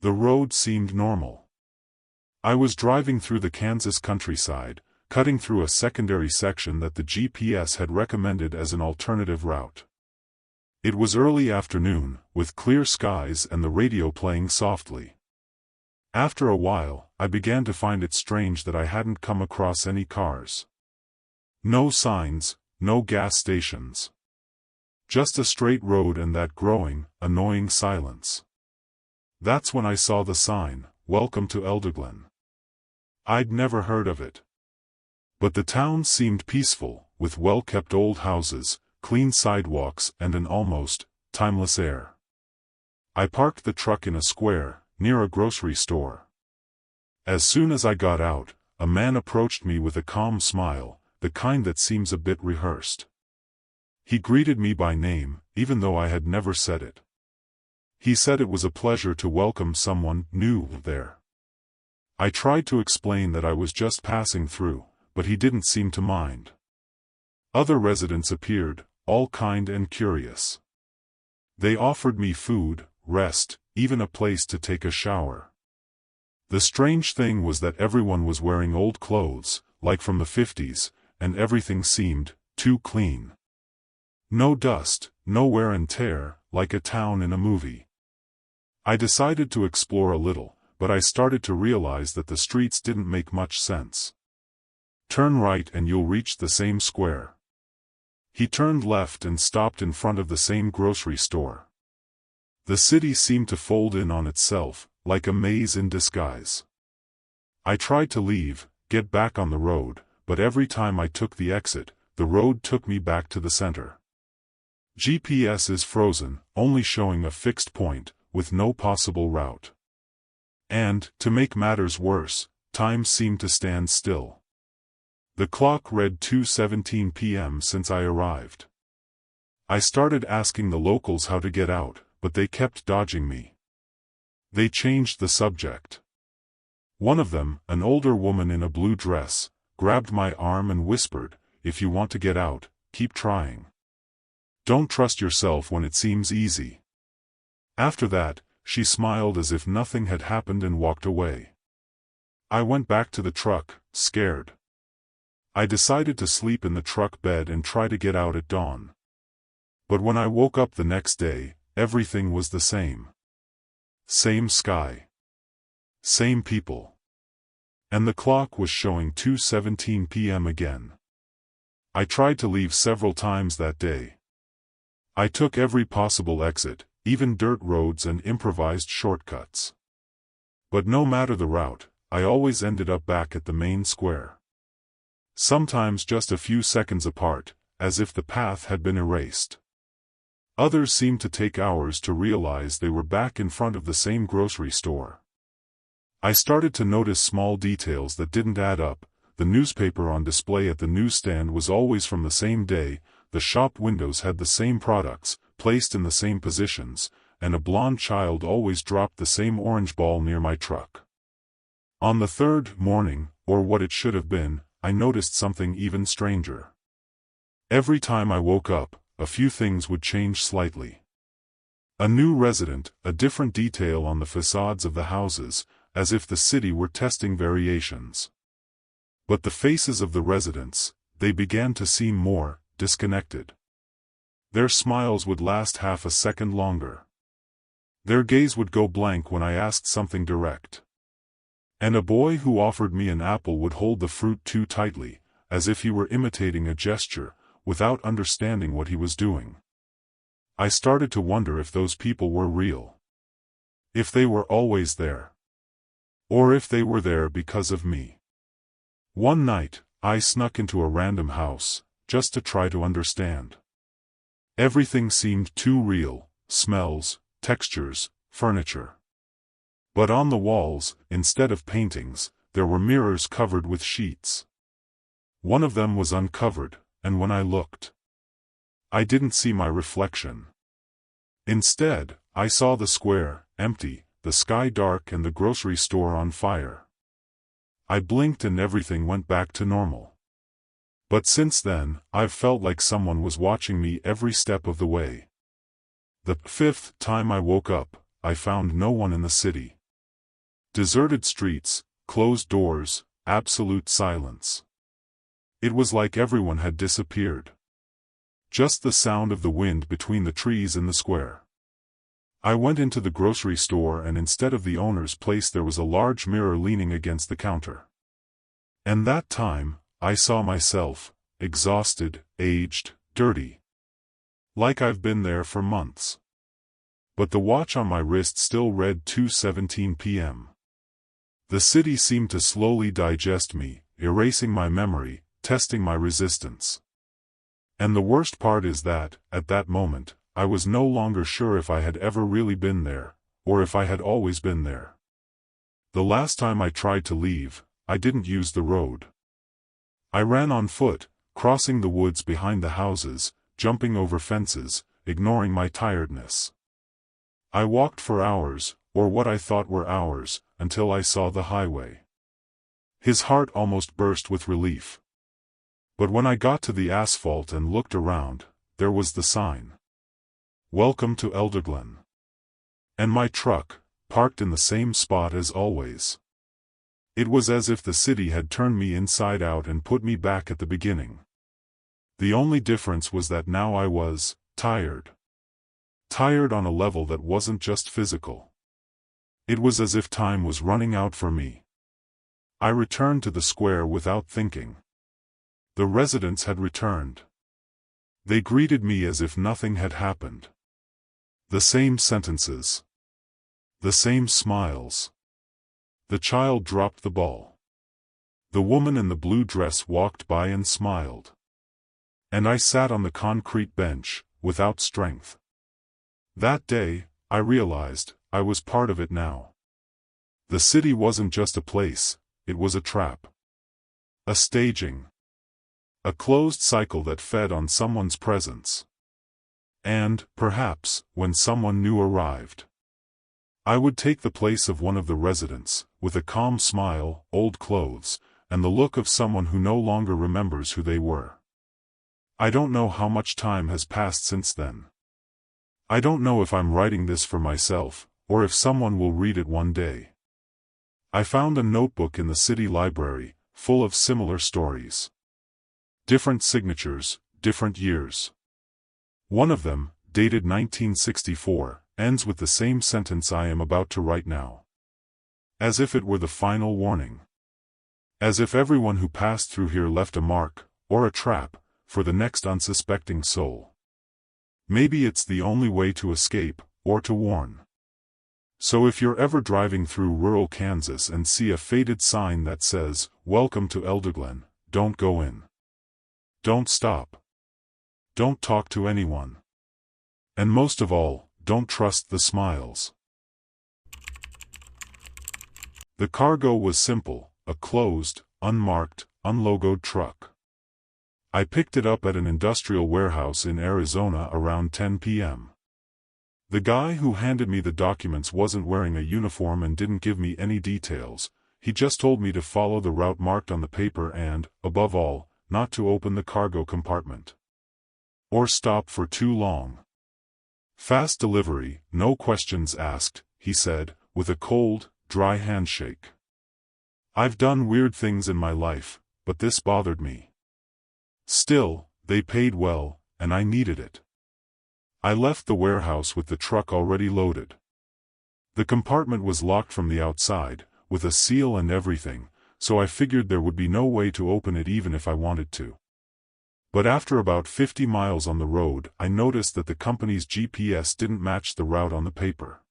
The road seemed normal. I was driving through the Kansas countryside, cutting through a secondary section that the GPS had recommended as an alternative route. It was early afternoon, with clear skies and the radio playing softly. After a while, I began to find it strange that I hadn't come across any cars. No signs, no gas stations. Just a straight road and that growing, annoying silence. That's when I saw the sign, "Welcome to Elderglen." I'd never heard of it. But the town seemed peaceful, with well-kept old houses, clean sidewalks and an almost timeless air. I parked the truck in a square, near a grocery store. As soon as I got out, a man approached me with a calm smile, the kind that seems a bit rehearsed. He greeted me by name, even though I had never said it. He said it was a pleasure to welcome someone new there. I tried to explain that I was just passing through, but he didn't seem to mind. Other residents appeared, all kind and curious. They offered me food, rest, even a place to take a shower. The strange thing was that everyone was wearing old clothes, like from the 50s, and everything seemed too clean. No dust, no wear and tear, like a town in a movie. I decided to explore a little, but I started to realize that the streets didn't make much sense. Turn right and you'll reach the same square. He turned left and stopped in front of the same grocery store. The city seemed to fold in on itself, like a maze in disguise. I tried to leave, get back on the road, but every time I took the exit, the road took me back to the center. GPS is frozen, only showing a fixed point, with no possible route. And, to make matters worse, time seemed to stand still. The clock read 2:17 p.m. since I arrived. I started asking the locals how to get out, but they kept dodging me. They changed the subject. One of them, an older woman in a blue dress, grabbed my arm and whispered, "If you want to get out, keep trying. Don't trust yourself when it seems easy." After that, she smiled as if nothing had happened and walked away. I went back to the truck, scared. I decided to sleep in the truck bed and try to get out at dawn. But when I woke up the next day, everything was the same. Same sky. Same people. And the clock was showing 2:17 p.m. again. I tried to leave several times that day. I took every possible exit, even dirt roads and improvised shortcuts. But no matter the route, I always ended up back at the main square. Sometimes just a few seconds apart, as if the path had been erased. Others seemed to take hours to realize they were back in front of the same grocery store. I started to notice small details that didn't add up. The newspaper on display at the newsstand was always from the same day, the shop windows had the same products, placed in the same positions, and a blonde child always dropped the same orange ball near my truck. On the third morning, or what it should have been, I noticed something even stranger. Every time I woke up, a few things would change slightly. A new resident, a different detail on the facades of the houses, as if the city were testing variations. But the faces of the residents, they began to seem more disconnected. Their smiles would last half a second longer. Their gaze would go blank when I asked something direct. And a boy who offered me an apple would hold the fruit too tightly, as if he were imitating a gesture, without understanding what he was doing. I started to wonder if those people were real. If they were always there. Or if they were there because of me. One night, I snuck into a random house, just to try to understand. Everything seemed too real, smells, textures, furniture. But on the walls, instead of paintings, there were mirrors covered with sheets. One of them was uncovered, and when I looked, I didn't see my reflection. Instead, I saw the square, empty, the sky dark and the grocery store on fire. I blinked and everything went back to normal. But since then, I've felt like someone was watching me every step of the way. The fifth time I woke up, I found no one in the city. Deserted streets, closed doors, absolute silence. It was like everyone had disappeared. Just the sound of the wind between the trees in the square. I went into the grocery store, and instead of the owner's place there was a large mirror leaning against the counter. And that time, I saw myself, exhausted, aged, dirty. Like I've been there for months. But the watch on my wrist still read 2:17 p.m. The city seemed to slowly digest me, erasing my memory, testing my resistance. And the worst part is that, at that moment, I was no longer sure if I had ever really been there, or if I had always been there. The last time I tried to leave, I didn't use the road. I ran on foot, crossing the woods behind the houses, jumping over fences, ignoring my tiredness. I walked for hours, or what I thought were hours, until I saw the highway. His heart almost burst with relief. But when I got to the asphalt and looked around, there was the sign. Welcome to Elderglen. And my truck, parked in the same spot as always. It was as if the city had turned me inside out and put me back at the beginning. The only difference was that now I was tired. Tired on a level that wasn't just physical. It was as if time was running out for me. I returned to the square without thinking. The residents had returned. They greeted me as if nothing had happened. The same sentences. The same smiles. The child dropped the ball. The woman in the blue dress walked by and smiled. And I sat on the concrete bench, without strength. That day, I realized, I was part of it now. The city wasn't just a place, it was a trap. A staging. A closed cycle that fed on someone's presence. And, perhaps, when someone new arrived, I would take the place of one of the residents, with a calm smile, old clothes, and the look of someone who no longer remembers who they were. I don't know how much time has passed since then. I don't know if I'm writing this for myself, or if someone will read it one day. I found a notebook in the city library, full of similar stories. Different signatures, different years. One of them, dated 1964, ends with the same sentence I am about to write now. As if it were the final warning. As if everyone who passed through here left a mark, or a trap, for the next unsuspecting soul. Maybe it's the only way to escape, or to warn. So if you're ever driving through rural Kansas and see a faded sign that says, "Welcome to Elderglen," don't go in. Don't stop. Don't talk to anyone. And most of all, don't trust the smiles. The cargo was simple, a closed, unmarked, unlogoed truck. I picked it up at an industrial warehouse in Arizona around 10 p.m. The guy who handed me the documents wasn't wearing a uniform and didn't give me any details. He just told me to follow the route marked on the paper and, above all, not to open the cargo compartment. Or stop for too long. Fast delivery, no questions asked, he said, with a cold, dry handshake. I've done weird things in my life, but this bothered me. Still, they paid well, and I needed it. I left the warehouse with the truck already loaded. The compartment was locked from the outside, with a seal and everything, so I figured there would be no way to open it even if I wanted to. But after about 50 miles on the road, I noticed that the company's GPS didn't match the route on the paper.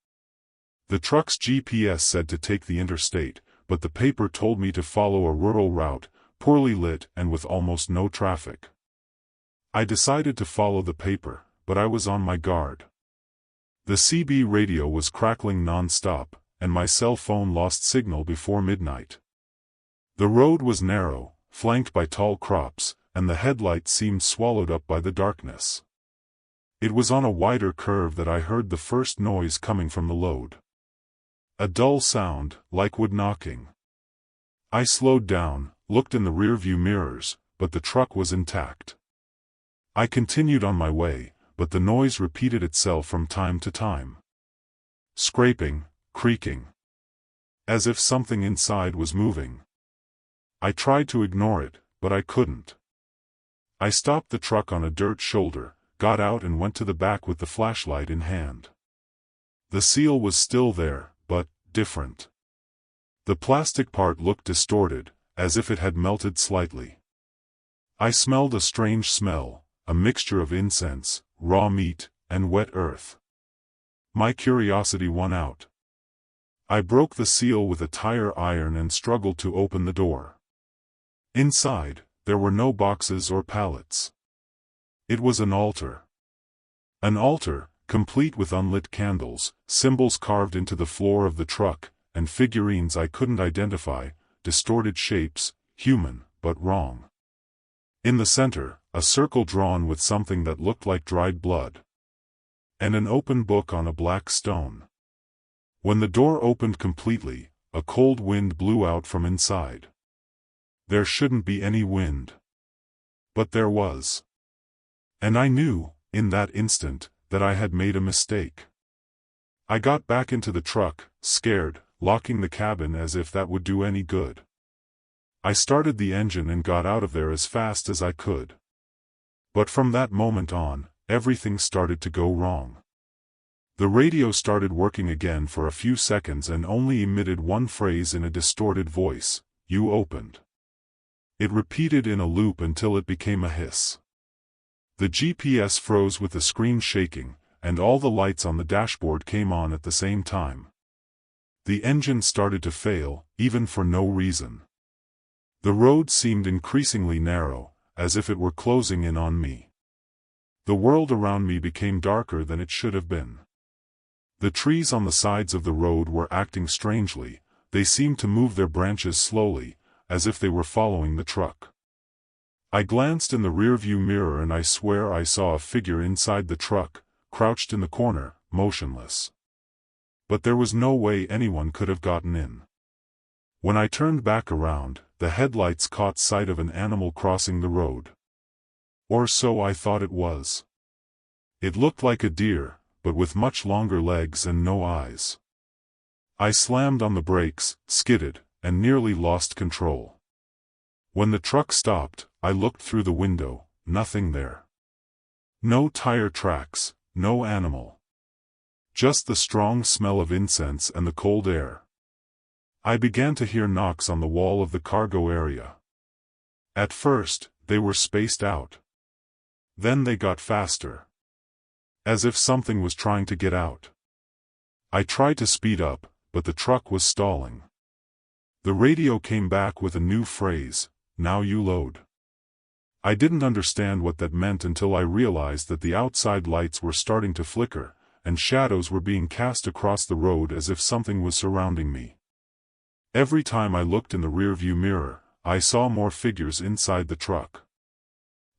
The truck's GPS said to take the interstate, but the paper told me to follow a rural route, poorly lit and with almost no traffic. I decided to follow the paper, but I was on my guard. The CB radio was crackling non-stop, and my cell phone lost signal before midnight. The road was narrow, flanked by tall crops, and the headlights seemed swallowed up by the darkness. It was on a wider curve that I heard the first noise coming from the load. A dull sound, like wood knocking. I slowed down, looked in the rearview mirrors, but the truck was intact. I continued on my way, but the noise repeated itself from time to time. Scraping, creaking. as if something inside was moving. I tried to ignore it, but I couldn't. I stopped the truck on a dirt shoulder, got out and went to the back with the flashlight in hand. The seal was still there, but different. The plastic part looked distorted, as if it had melted slightly. I smelled a strange smell, a mixture of incense, raw meat, and wet earth. My curiosity won out. I broke the seal with a tire iron and struggled to open the door. Inside, there were no boxes or pallets. It was an altar. An altar, complete with unlit candles, symbols carved into the floor of the truck, and figurines I couldn't identify, distorted shapes, human, but wrong. In the center, a circle drawn with something that looked like dried blood. And an open book on a black stone. When the door opened completely, a cold wind blew out from inside. There shouldn't be any wind. But there was. And I knew, in that instant, that I had made a mistake. I got back into the truck, scared, locking the cabin as if that would do any good. I started the engine and got out of there as fast as I could. But from that moment on, everything started to go wrong. The radio started working again for a few seconds and only emitted one phrase in a distorted voice: "You opened." It repeated in a loop until it became a hiss. The GPS froze with the screen shaking, and all the lights on the dashboard came on at the same time. The engine started to fail, even for no reason. The road seemed increasingly narrow, as if it were closing in on me. The world around me became darker than it should have been. The trees on the sides of the road were acting strangely. They seemed to move their branches slowly, as if they were following the truck. I glanced in the rearview mirror and I swear I saw a figure inside the truck, crouched in the corner, motionless. But there was no way anyone could have gotten in. When I turned back around, the headlights caught sight of an animal crossing the road. Or so I thought it was. It looked like a deer, but with much longer legs and no eyes. I slammed on the brakes, skidded, and nearly lost control. When the truck stopped, I looked through the window, nothing there. No tire tracks, no animal. Just the strong smell of incense and the cold air. I began to hear knocks on the wall of the cargo area. At first, they were spaced out. Then they got faster. As if something was trying to get out. I tried to speed up, but the truck was stalling. The radio came back with a new phrase: "Now you load." I didn't understand what that meant until I realized that the outside lights were starting to flicker, and shadows were being cast across the road as if something was surrounding me. Every time I looked in the rearview mirror, I saw more figures inside the truck.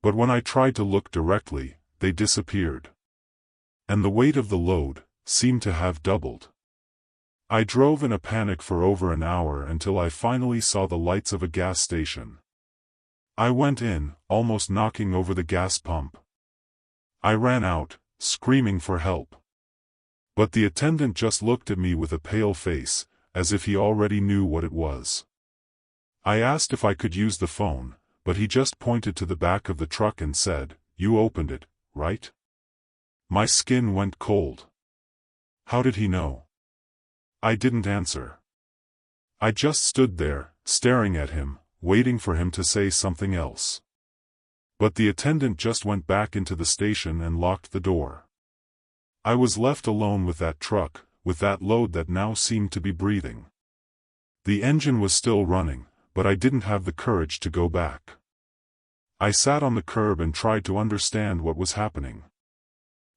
But when I tried to look directly, they disappeared. And the weight of the load seemed to have doubled. I drove in a panic for over an hour until I finally saw the lights of a gas station. I went in, almost knocking over the gas pump. I ran out, screaming for help. But the attendant just looked at me with a pale face, as if he already knew what it was. I asked if I could use the phone, but he just pointed to the back of the truck and said, "You opened it, right?" My skin went cold. How did he know? I didn't answer. I just stood there, staring at him, waiting for him to say something else. But the attendant just went back into the station and locked the door. I was left alone with that truck, with that load that now seemed to be breathing. The engine was still running, but I didn't have the courage to go back. I sat on the curb and tried to understand what was happening.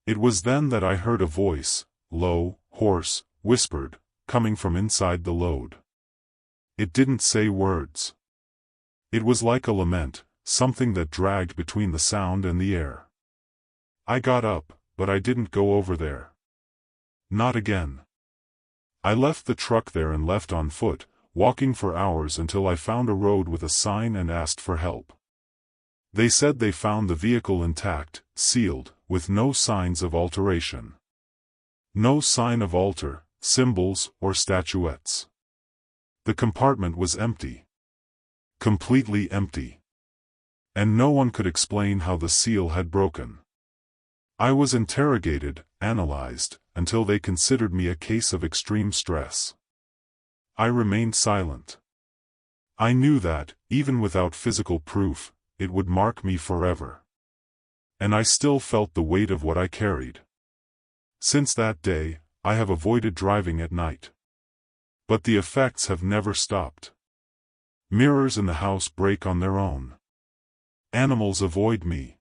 It was then that I heard a voice, low, hoarse, whispered, coming from inside the load. It didn't say words. It was like a lament, something that dragged between the sound and the air. I got up, but I didn't go over there. Not again. I left the truck there and left on foot, walking for hours until I found a road with a sign and asked for help. They said they found the vehicle intact, sealed, with no signs of alteration. No sign of altar, symbols, or statuettes. The compartment was empty. Completely empty. And no one could explain how the seal had broken. I was interrogated, analyzed, until they considered me a case of extreme stress. I remained silent. I knew that, even without physical proof, it would mark me forever. And I still felt the weight of what I carried. Since that day, I have avoided driving at night. But the effects have never stopped. Mirrors in the house break on their own. Animals avoid me.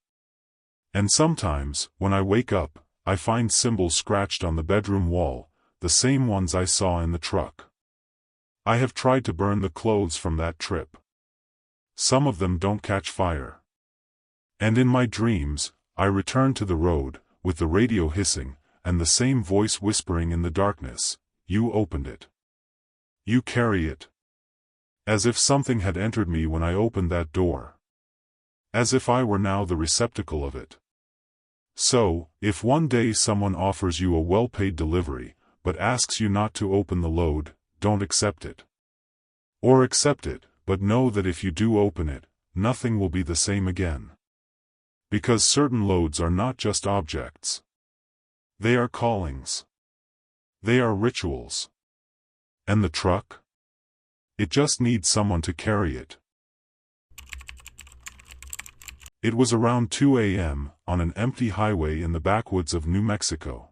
And sometimes, when I wake up, I find symbols scratched on the bedroom wall, the same ones I saw in the truck. I have tried to burn the clothes from that trip. Some of them don't catch fire. And in my dreams, I return to the road, with the radio hissing, and the same voice whispering in the darkness, "You opened it. You carry it." As if something had entered me when I opened that door. As if I were now the receptacle of it. So, if one day someone offers you a well-paid delivery, but asks you not to open the load, don't accept it. Or accept it, but know that if you do open it, nothing will be the same again. Because certain loads are not just objects. They are callings. They are rituals. And the truck? It just needs someone to carry it. It was around 2 a.m., on an empty highway in the backwoods of New Mexico.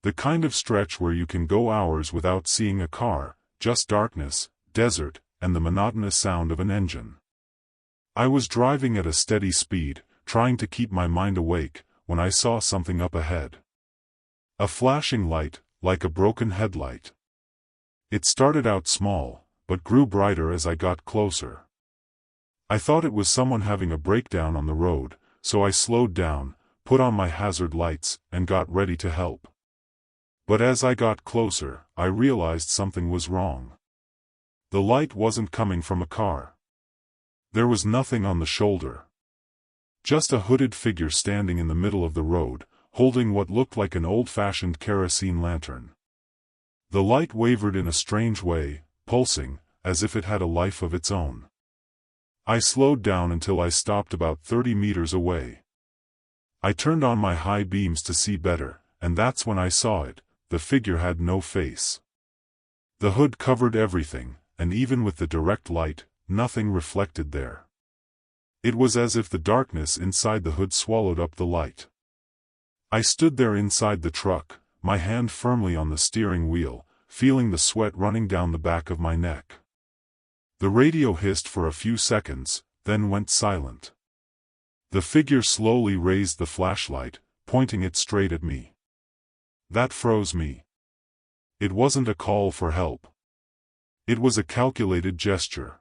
The kind of stretch where you can go hours without seeing a car, just darkness, desert, and the monotonous sound of an engine. I was driving at a steady speed, trying to keep my mind awake, when I saw something up ahead. A flashing light, like a broken headlight. It started out small, but grew brighter as I got closer. I thought it was someone having a breakdown on the road, so I slowed down, put on my hazard lights, and got ready to help. But as I got closer, I realized something was wrong. The light wasn't coming from a car. There was nothing on the shoulder. Just a hooded figure standing in the middle of the road, holding what looked like an old-fashioned kerosene lantern. The light wavered in a strange way, pulsing, as if it had a life of its own. I slowed down until I stopped about 30 meters away. I turned on my high beams to see better, and that's when I saw it. The figure had no face. The hood covered everything, and even with the direct light, nothing reflected there. It was as if the darkness inside the hood swallowed up the light. I stood there inside the truck, my hand firmly on the steering wheel, feeling the sweat running down the back of my neck. The radio hissed for a few seconds, then went silent. The figure slowly raised the flashlight, pointing it straight at me. That froze me. It wasn't a call for help. It was a calculated gesture.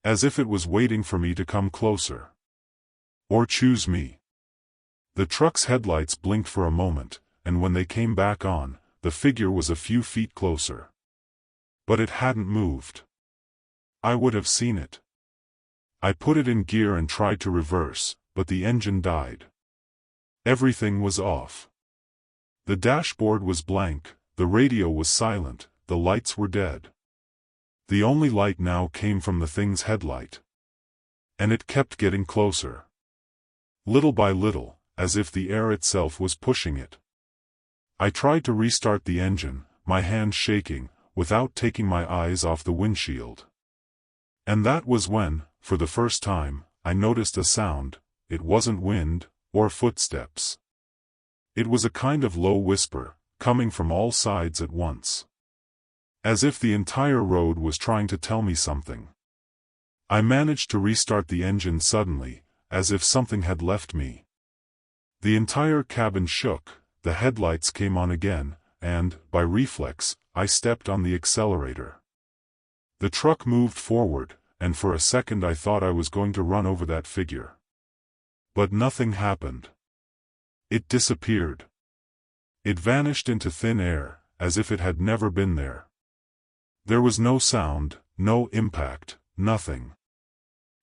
As if it was waiting for me to come closer. Or choose me. The truck's headlights blinked for a moment, and when they came back on, the figure was a few feet closer. But it hadn't moved. I would have seen it. I put it in gear and tried to reverse, but the engine died. Everything was off. The dashboard was blank, the radio was silent, the lights were dead. The only light now came from the thing's headlight. And it kept getting closer. Little by little, as if the air itself was pushing it. I tried to restart the engine, my hand shaking, without taking my eyes off the windshield. And that was when, for the first time, I noticed a sound. It wasn't wind, or footsteps. It was a kind of low whisper, coming from all sides at once. As if the entire road was trying to tell me something. I managed to restart the engine suddenly, as if something had left me. The entire cabin shook, the headlights came on again, and, by reflex, I stepped on the accelerator. The truck moved forward, and for a second I thought I was going to run over that figure. But nothing happened. It disappeared. It vanished into thin air, as if it had never been there. There was no sound, no impact, nothing.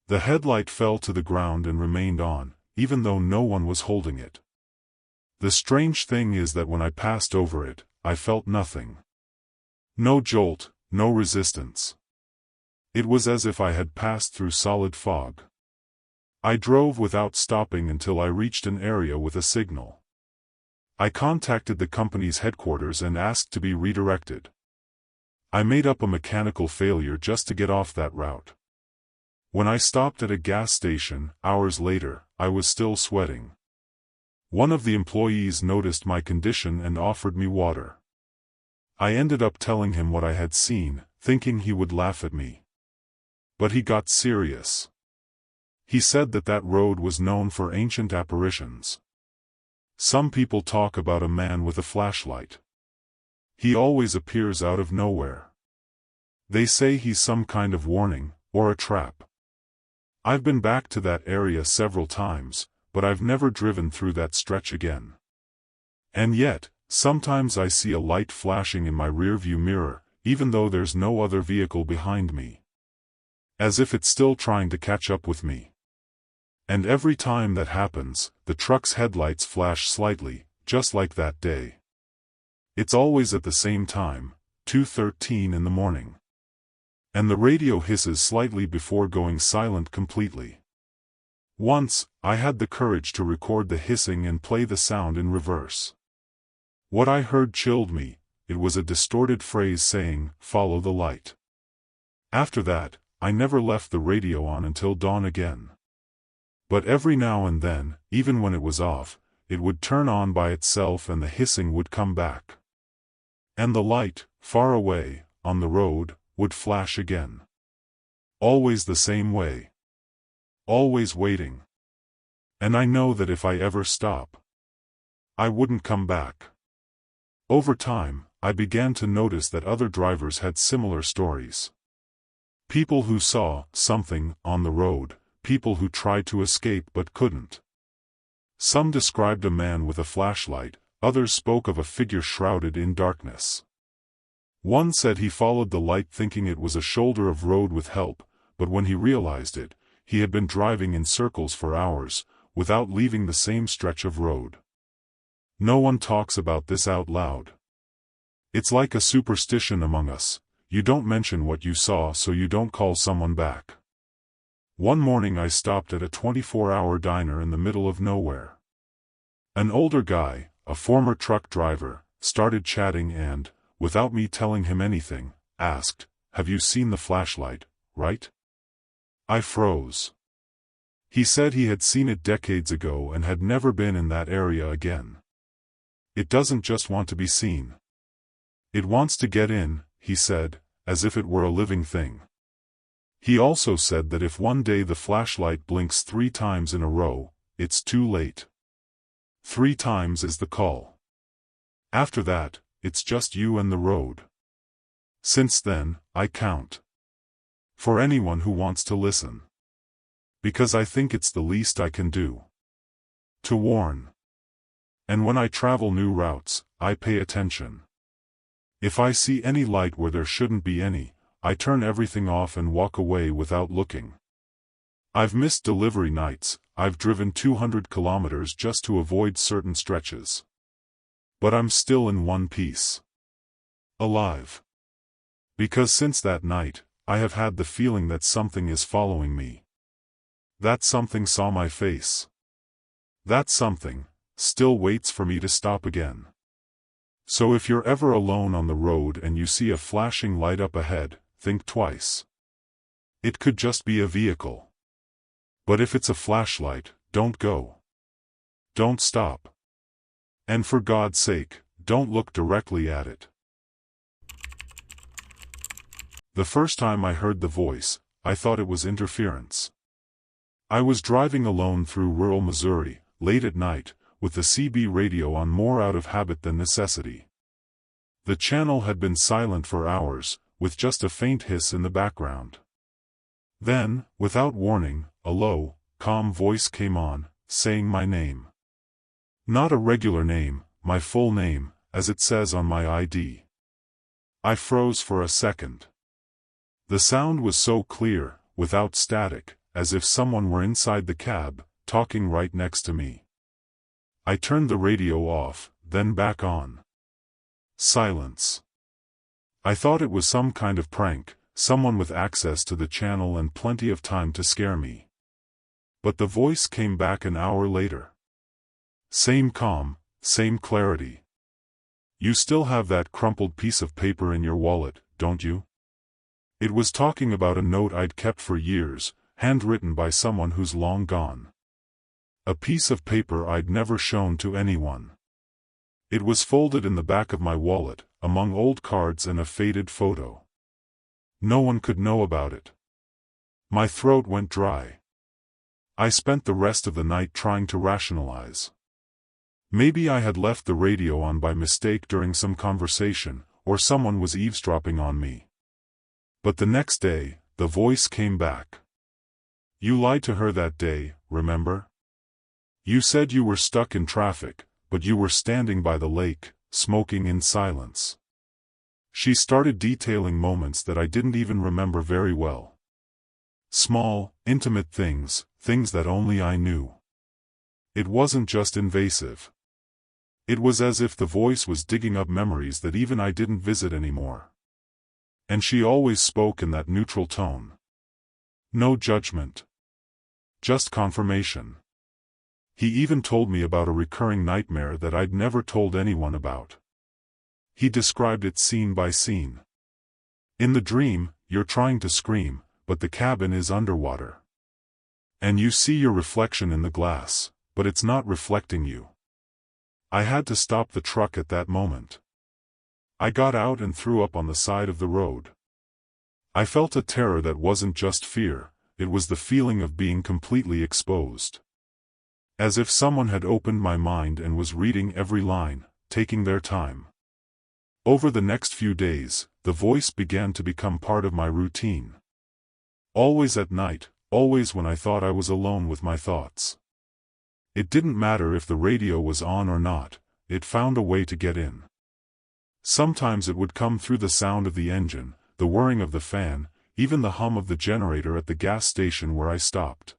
The headlight fell to the ground and remained on, even though no one was holding it. The strange thing is that when I passed over it, I felt nothing. No jolt, no resistance. It was as if I had passed through solid fog. I drove without stopping until I reached an area with a signal. I contacted the company's headquarters and asked to be redirected. I made up a mechanical failure just to get off that route. When I stopped at a gas station, hours later, I was still sweating. One of the employees noticed my condition and offered me water. I ended up telling him what I had seen, thinking he would laugh at me. But he got serious. He said that road was known for ancient apparitions. Some people talk about a man with a flashlight. He always appears out of nowhere. They say he's some kind of warning, or a trap. I've been back to that area several times, but I've never driven through that stretch again. And yet, sometimes I see a light flashing in my rearview mirror, even though there's no other vehicle behind me. As if it's still trying to catch up with me. And every time that happens, the truck's headlights flash slightly, just like that day. It's always at the same time, 2:13 in the morning. And the radio hisses slightly before going silent completely. Once, I had the courage to record the hissing and play the sound in reverse. What I heard chilled me. It was a distorted phrase saying, "Follow the light." After that, I never left the radio on until dawn again. But every now and then, even when it was off, it would turn on by itself and the hissing would come back. And the light, far away, on the road, would flash again. Always the same way. Always waiting. And I know that if I ever stop, I wouldn't come back. Over time, I began to notice that other drivers had similar stories. People who saw something on the road, people who tried to escape but couldn't. Some described a man with a flashlight, others spoke of a figure shrouded in darkness. One said he followed the light thinking it was a shoulder of road with help, but when he realized it, he had been driving in circles for hours, without leaving the same stretch of road. No one talks about this out loud. It's like a superstition among us. You don't mention what you saw so you don't call someone back. One morning I stopped at a 24-hour diner in the middle of nowhere. An older guy, a former truck driver, started chatting and, without me telling him anything, asked, "Have you seen the flashlight, right?" I froze. He said he had seen it decades ago and had never been in that area again. It doesn't just want to be seen. It wants to get in, he said, as if it were a living thing. He also said that if one day the flashlight blinks 3 times in a row, it's too late. 3 times is the call. After that, it's just you and the road. Since then, I count. For anyone who wants to listen. Because I think it's the least I can do. To warn. And when I travel new routes, I pay attention. If I see any light where there shouldn't be any, I turn everything off and walk away without looking. I've missed delivery nights, I've driven 200 kilometers just to avoid certain stretches. But I'm still in one piece. Alive. Because since that night, I have had the feeling that something is following me. That something saw my face. That something still waits for me to stop again. So if you're ever alone on the road and you see a flashing light up ahead, think twice. It could just be a vehicle. But if it's a flashlight, don't go. Don't stop. And for God's sake, don't look directly at it. The first time I heard the voice, I thought it was interference. I was driving alone through rural Missouri, late at night, with the CB radio on more out of habit than necessity. The channel had been silent for hours, with just a faint hiss in the background. Then, without warning, a low, calm voice came on, saying my name. Not a regular name, my full name, as it says on my ID. I froze for a second. The sound was so clear, without static, as if someone were inside the cab, talking right next to me. I turned the radio off, then back on. Silence. I thought it was some kind of prank, someone with access to the channel and plenty of time to scare me. But the voice came back an hour later. Same calm, same clarity. You still have that crumpled piece of paper in your wallet, don't you? It was talking about a note I'd kept for years, handwritten by someone who's long gone. A piece of paper I'd never shown to anyone. It was folded in the back of my wallet, among old cards and a faded photo. No one could know about it. My throat went dry. I spent the rest of the night trying to rationalize. Maybe I had left the radio on by mistake during some conversation, or someone was eavesdropping on me. But the next day, the voice came back. You lied to her that day, remember? You said you were stuck in traffic, but you were standing by the lake, smoking in silence. She started detailing moments that I didn't even remember very well. Small, intimate things, things that only I knew. It wasn't just invasive. It was as if the voice was digging up memories that even I didn't visit anymore. And she always spoke in that neutral tone. No judgment. Just confirmation. He even told me about a recurring nightmare that I'd never told anyone about. He described it scene by scene. In the dream, you're trying to scream, but the cabin is underwater. And you see your reflection in the glass, but it's not reflecting you. I had to stop the truck at that moment. I got out and threw up on the side of the road. I felt a terror that wasn't just fear, it was the feeling of being completely exposed. As if someone had opened my mind and was reading every line, taking their time. Over the next few days, the voice began to become part of my routine. Always at night, always when I thought I was alone with my thoughts. It didn't matter if the radio was on or not, it found a way to get in. Sometimes it would come through the sound of the engine, the whirring of the fan, even the hum of the generator at the gas station where I stopped.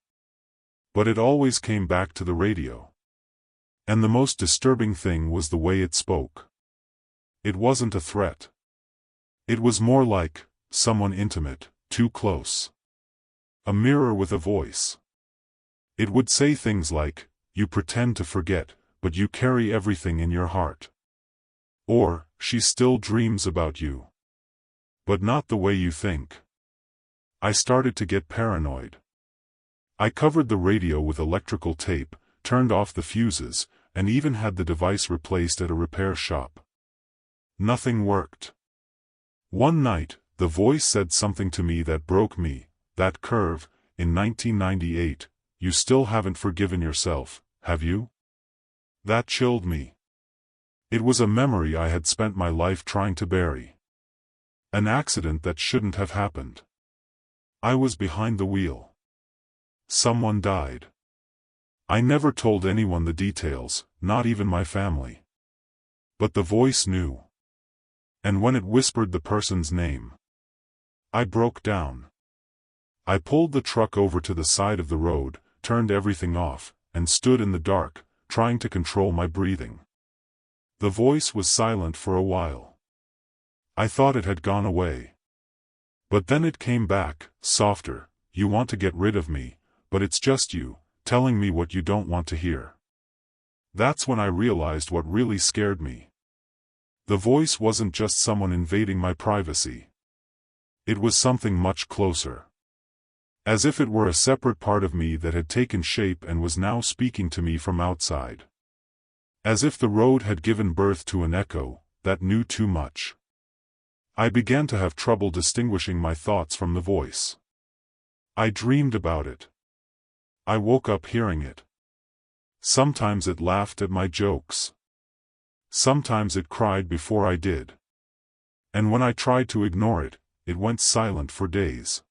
But it always came back to the radio. And the most disturbing thing was the way it spoke. It wasn't a threat. It was more like someone intimate, too close. A mirror with a voice. It would say things like, "You pretend to forget, but you carry everything in your heart." Or, "She still dreams about you. But not the way you think." I started to get paranoid. I covered the radio with electrical tape, turned off the fuses, and even had the device replaced at a repair shop. Nothing worked. One night, the voice said something to me that broke me. "That curve, in 1998, you still haven't forgiven yourself, have you?" That chilled me. It was a memory I had spent my life trying to bury. An accident that shouldn't have happened. I was behind the wheel. Someone died. I never told anyone the details, not even my family. But the voice knew. And when it whispered the person's name, I broke down. I pulled the truck over to the side of the road, turned everything off, and stood in the dark, trying to control my breathing. The voice was silent for a while. I thought it had gone away. But then it came back, softer. "You want to get rid of me, but it's just you, telling me what you don't want to hear." That's when I realized what really scared me. The voice wasn't just someone invading my privacy. It was something much closer. As if it were a separate part of me that had taken shape and was now speaking to me from outside. As if the road had given birth to an echo that knew too much. I began to have trouble distinguishing my thoughts from the voice. I dreamed about it. I woke up hearing it. Sometimes it laughed at my jokes. Sometimes it cried before I did. And when I tried to ignore it, it went silent for days.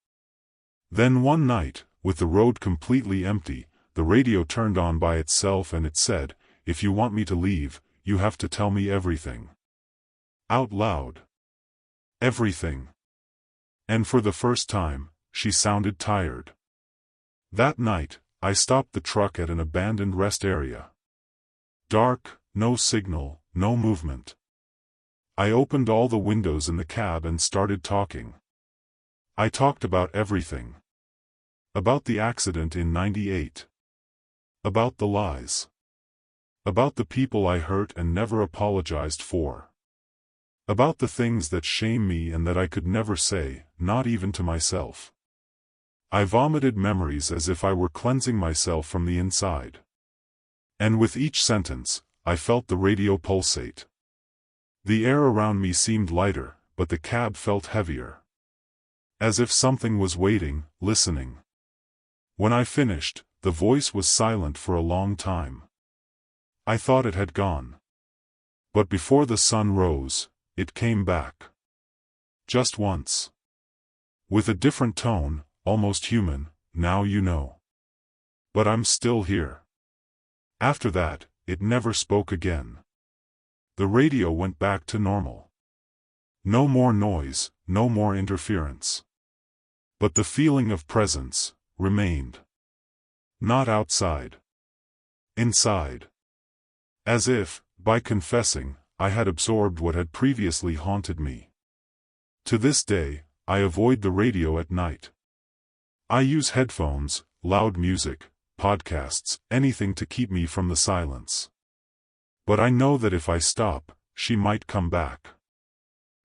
Then one night, with the road completely empty, the radio turned on by itself and it said, "If you want me to leave, you have to tell me everything." Out loud. Everything. And for the first time, she sounded tired. That night, I stopped the truck at an abandoned rest area. Dark, no signal, no movement. I opened all the windows in the cab and started talking. I talked about everything. About the accident in '98. About the lies. About the people I hurt and never apologized for. About the things that shame me and that I could never say, not even to myself. I vomited memories as if I were cleansing myself from the inside. And with each sentence, I felt the radio pulsate. The air around me seemed lighter, but the cab felt heavier. As if something was waiting, listening. When I finished, the voice was silent for a long time. I thought it had gone. But before the sun rose, it came back. Just once. With a different tone, almost human, now you know. But I'm still here. After that, it never spoke again. The radio went back to normal. No more noise, no more interference. But the feeling of presence remained. Not outside. Inside. As if, by confessing, I had absorbed what had previously haunted me. To this day, I avoid the radio at night. I use headphones, loud music, podcasts, anything to keep me from the silence. But I know that if I stop, she might come back.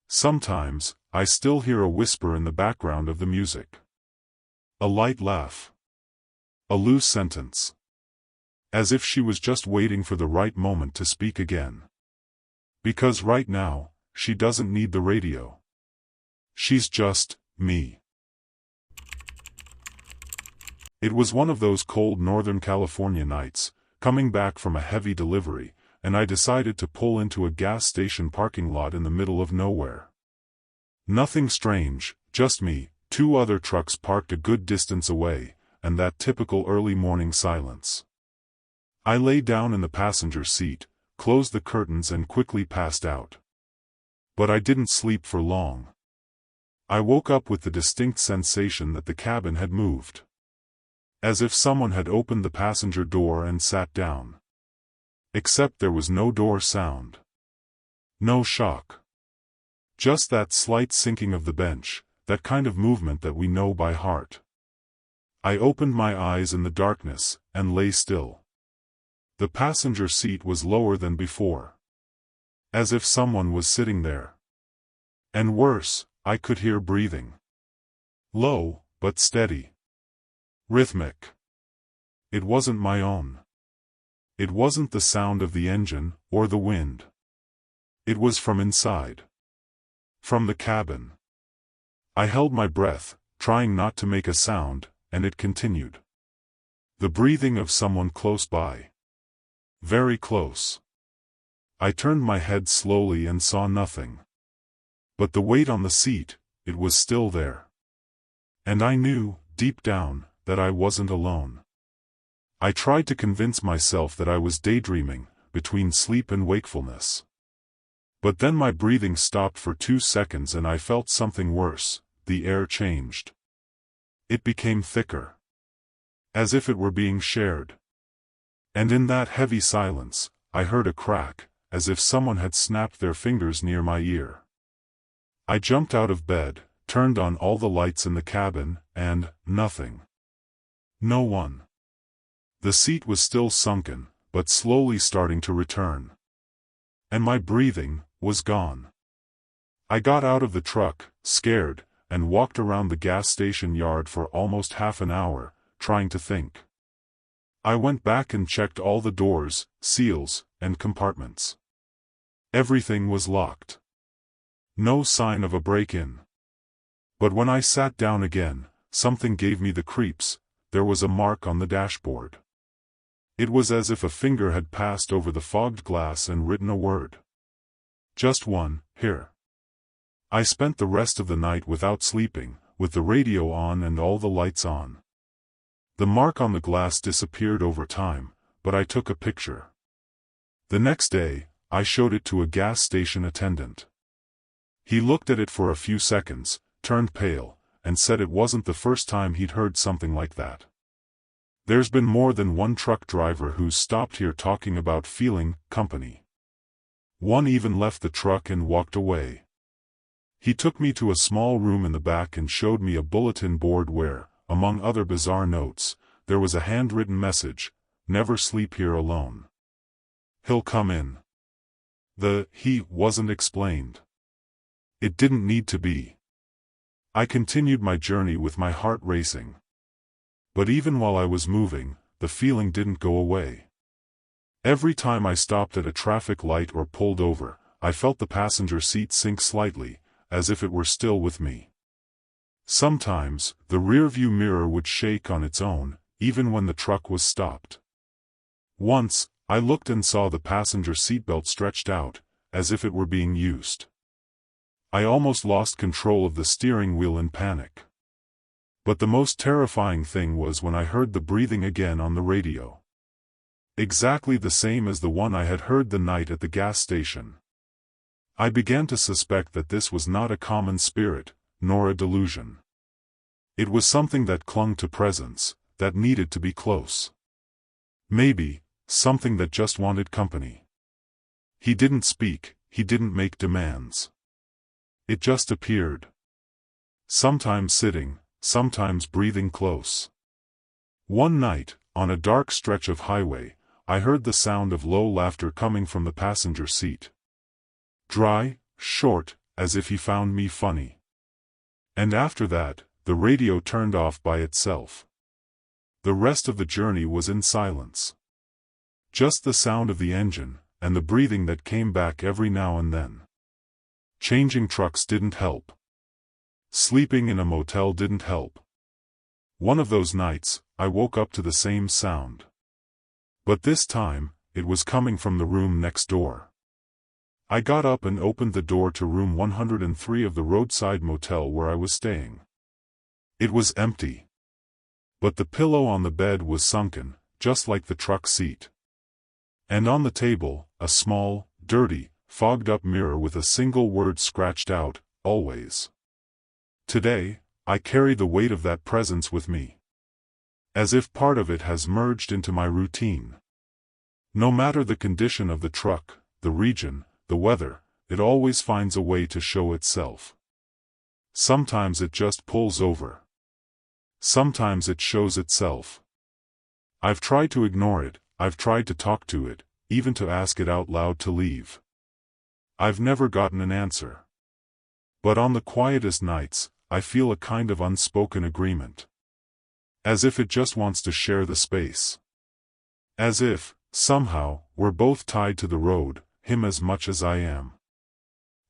Sometimes, I still hear a whisper in the background of the music. A light laugh. A loose sentence. As if she was just waiting for the right moment to speak again. Because right now, she doesn't need the radio. She's just me. It was one of those cold Northern California nights, coming back from a heavy delivery, and I decided to pull into a gas station parking lot in the middle of nowhere. Nothing strange, just me, two other trucks parked a good distance away, and that typical early morning silence. I lay down in the passenger seat, closed the curtains and quickly passed out. But I didn't sleep for long. I woke up with the distinct sensation that the cabin had moved. As if someone had opened the passenger door and sat down. Except there was no door sound. No shock. Just that slight sinking of the bench, that kind of movement that we know by heart. I opened my eyes in the darkness, and lay still. The passenger seat was lower than before. As if someone was sitting there. And worse, I could hear breathing. Low, but steady. Rhythmic. It wasn't my own. It wasn't the sound of the engine, or the wind. It was from inside. From the cabin. I held my breath, trying not to make a sound, and it continued. The breathing of someone close by. Very close. I turned my head slowly and saw nothing. But the weight on the seat, it was still there. And I knew, deep down, that I wasn't alone. I tried to convince myself that I was daydreaming, between sleep and wakefulness. But then my breathing stopped for 2 seconds and I felt something worse. The air changed. It became thicker. As if it were being shared. And in that heavy silence, I heard a crack, as if someone had snapped their fingers near my ear. I jumped out of bed, turned on all the lights in the cabin, and nothing. No one. The seat was still sunken, but slowly starting to return. And my breathing was gone. I got out of the truck, scared, and walked around the gas station yard for almost half an hour, trying to think. I went back and checked all the doors, seals, and compartments. Everything was locked. No sign of a break-in. But when I sat down again, something gave me the creeps. There was a mark on the dashboard. It was as if a finger had passed over the fogged glass and written a word. Just one, here. I spent the rest of the night without sleeping, with the radio on and all the lights on. The mark on the glass disappeared over time, but I took a picture. The next day, I showed it to a gas station attendant. He looked at it for a few seconds, turned pale, and said it wasn't the first time he'd heard something like that. There's been more than one truck driver who's stopped here talking about feeling company. One even left the truck and walked away. He took me to a small room in the back and showed me a bulletin board where, among other bizarre notes, there was a handwritten message: "Never sleep here alone. He'll come in." The "he" wasn't explained. It didn't need to be. I continued my journey with my heart racing. But even while I was moving, the feeling didn't go away. Every time I stopped at a traffic light or pulled over, I felt the passenger seat sink slightly, as if it were still with me. Sometimes, the rearview mirror would shake on its own, even when the truck was stopped. Once, I looked and saw the passenger seatbelt stretched out, as if it were being used. I almost lost control of the steering wheel in panic. But the most terrifying thing was when I heard the breathing again on the radio. Exactly the same as the one I had heard the night at the gas station. I began to suspect that this was not a common spirit, nor a delusion. It was something that clung to presence, that needed to be close. Maybe, something that just wanted company. He didn't speak, he didn't make demands. It just appeared. Sometimes sitting, sometimes breathing close. One night, on a dark stretch of highway, I heard the sound of low laughter coming from the passenger seat. Dry, short, as if he found me funny. And after that, the radio turned off by itself. The rest of the journey was in silence. Just the sound of the engine, and the breathing that came back every now and then. Changing trucks didn't help. Sleeping in a motel didn't help. One of those nights, I woke up to the same sound. But this time, it was coming from the room next door. I got up and opened the door to room 103 of the roadside motel where I was staying. It was empty. But the pillow on the bed was sunken, just like the truck seat. And on the table, a small, dirty, fogged-up mirror with a single word scratched out: always. Today, I carry the weight of that presence with me. As if part of it has merged into my routine. No matter the condition of the truck, the region, the weather, it always finds a way to show itself. Sometimes it just pulls over. Sometimes it shows itself. I've tried to ignore it, I've tried to talk to it, even to ask it out loud to leave. I've never gotten an answer. But on the quietest nights, I feel a kind of unspoken agreement. As if it just wants to share the space. As if, somehow, we're both tied to the road, him as much as I am.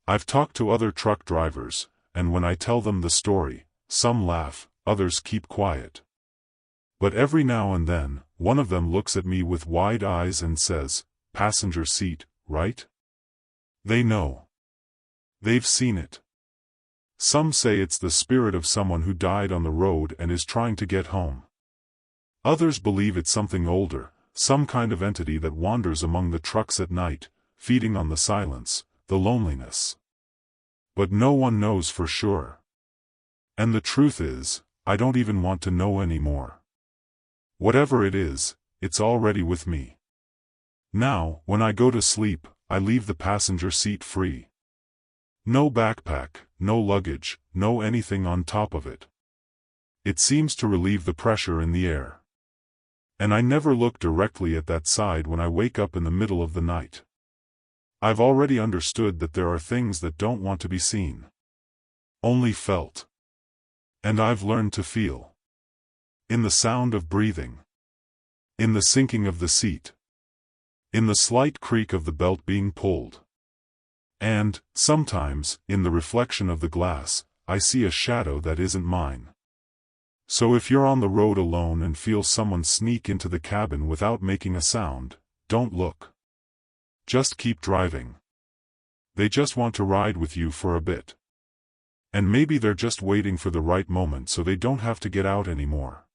I've talked to other truck drivers, and when I tell them the story, some laugh, others keep quiet. But every now and then, one of them looks at me with wide eyes and says, "Passenger seat, right?" They know. They've seen it. Some say it's the spirit of someone who died on the road and is trying to get home. Others believe it's something older, some kind of entity that wanders among the trucks at night, feeding on the silence, the loneliness. But no one knows for sure. And the truth is, I don't even want to know anymore. Whatever it is, it's already with me. Now, when I go to sleep, I leave the passenger seat free. No backpack, no luggage, no anything on top of it. It seems to relieve the pressure in the air. And I never look directly at that side when I wake up in the middle of the night. I've already understood that there are things that don't want to be seen. Only felt. And I've learned to feel. In the sound of breathing. In the sinking of the seat. In the slight creak of the belt being pulled. And, sometimes, in the reflection of the glass, I see a shadow that isn't mine. So if you're on the road alone and feel someone sneak into the cabin without making a sound, don't look. Just keep driving. They just want to ride with you for a bit. And maybe they're just waiting for the right moment so they don't have to get out anymore.